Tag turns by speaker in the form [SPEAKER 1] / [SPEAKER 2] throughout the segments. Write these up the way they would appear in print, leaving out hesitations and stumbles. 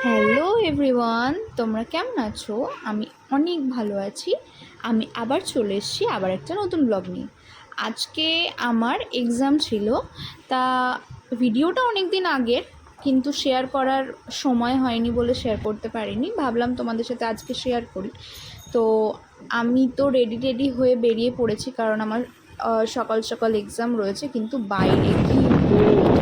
[SPEAKER 1] Hello everyone, তোমরা কেমন আছো? আমি অনেক ভালো আছি। আমি আবার চলে এসেছি আবার একটা নতুন ব্লগ নিয়ে। আজকে আমার এক্সাম ছিল, তা ভিডিওটা অনেক দিন আগের, কিন্তু শেয়ার করার সময় হয়নি বলে শেয়ার করতে পারিনি। ভাবলাম তোমাদের সাথে আজকে শেয়ার করি। তো আমি তো রেডি হয়ে বেরিয়ে পড়েছি, কারণ আমার সকাল সকাল এক্সাম রয়েছে। কিন্তু বাইরে কি রোদ,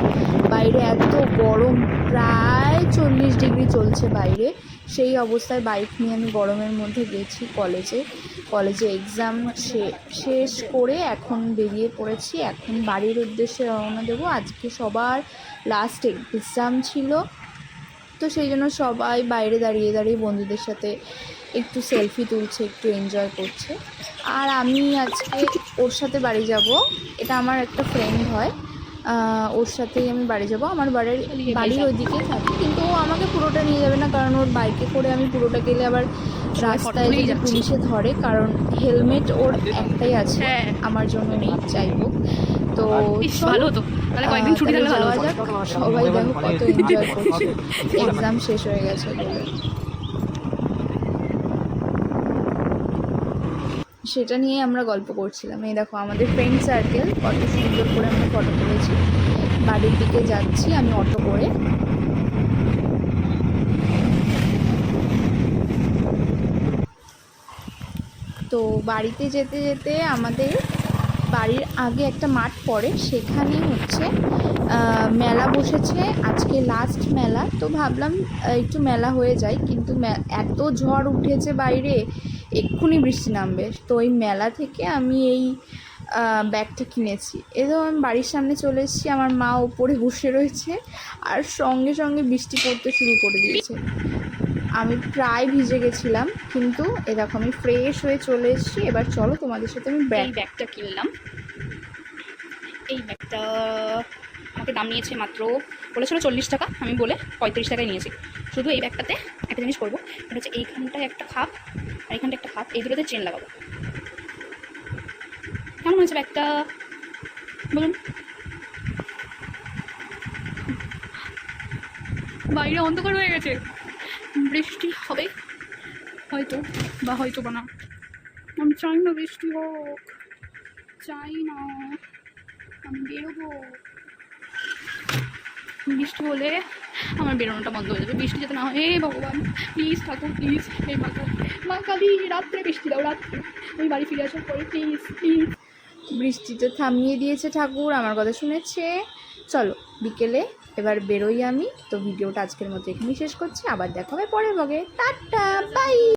[SPEAKER 1] বাইরে এত গরম, প্রায় 40 ডিগ্রি চলছে বাইরে। সেই অবস্থায় বাইক নিয়ে আমি গরমের মধ্যে গেছি কলেজে এক্সাম শেষ করে এখন বেরিয়ে পড়েছি। এখন বাড়ির উদ্দেশ্যে রওনা দেবো। আজকে সবার লাস্ট এক্সাম ছিল, তো সেই জন্য সবাই বাইরে দাঁড়িয়ে দাঁড়িয়ে বন্ধুদের সাথে একটু সেলফি তুলছে, একটু এনজয় করছে। আর আমি আজকে ওর সাথে বাড়ি যাব। এটা আমার একটা ফ্রেন্ড হয়, ওর সাথেই আমি বাড়ি যাব। আমার বাড়ির ওইদিকেই থাকে, কিন্তু ও আমাকে পুরোটা নিয়ে যাবে না, কারণ ওর বাইকে করে আমি পুরোটা গেলে আবার রাস্তায় যদি পুলিশে ধরে, কারণ হেলমেট ওর একটাই আছে, আমার জন্য নেই। যাই হোক, তো ভালো তো যাওয়া যাক। সবাই দেখো কত এনজয় করছে, এক্সাম শেষ হয়ে গেছে বলে। সেটা নিয়ে আমরা গল্প করছিলাম। এই দেখো আমাদের ফ্রেন্ড সার্কেল, কত সুন্দর করে আমরা ফটো তুলেছি। বাড়ির দিকে যাচ্ছি আমি অটো করে। তো বাড়িতে যেতে যেতে আমাদের বাড়ির আগে একটা মাঠ পড়ে, সেখানে হচ্ছে মেলা বসেছে। আজকে লাস্ট মেলা, তো ভাবলাম একটু মেলা হয়ে যায়, কিন্তু এত ঝড় উঠেছে বাইরে, এক্ষুনি বৃষ্টি নামবে। তো ওই মেলা থেকে আমি এই ব্যাগটা কিনেছি। এরকম আমি বাড়ির সামনে চলে এসেছি, আমার মা ওপরে বসে রয়েছে, আর সঙ্গে সঙ্গে বৃষ্টি পড়তে শুরু করে দিয়েছে। আমি প্রায় ভিজে গেছিলাম, কিন্তু এরকম আমি ফ্রেশ হয়ে চলে এসেছি। এবার চলো তোমাদের সাথে আমি ব্যাগটা কিনলাম। এই ব্যাগটা আমাকে দাম নিয়েছে মাত্র, বলেছিল 40 টাকা, আমি বলে 35 টাকায় নিয়েছি। শুধু এই ব্যাগটাতে একটা জিনিস করবো, এটা হচ্ছে এইখানটায় একটা খাপ আর এইখানটা একটা খাপ, এই দুটোতে চেন লাগাবো। কেমন হয়েছে ব্যাগটা বলুন? বাইরে অন্ধকার হয়ে গেছে, বৃষ্টি হবে হয়তো, বা হয়তো বা না। আমি চাই না বৃষ্টি হোক, চাই না, আমি বেরোবো। বৃষ্টি হলে আমার বেরোনোটা বন্ধ হয়ে যাবে। বৃষ্টি যাতে না হয়, হে ভগবান প্লিজ ঠাকুর, প্লিজ, হে মা কালী, রাত্রে বৃষ্টি দাও, রাত্রে আমি বাড়ি ফিরে আসার পরে প্লিজ প্লিজ। বৃষ্টিতে থামিয়ে দিয়েছে ঠাকুর, আমার কথা শুনেছে। চলো বিকেলে এবার বেরোই আমি। তো ভিডিওটা আজকের মতো এখানেই শেষ করছি, আবার দেখা হবে পরের ব্লগে। Tata, by.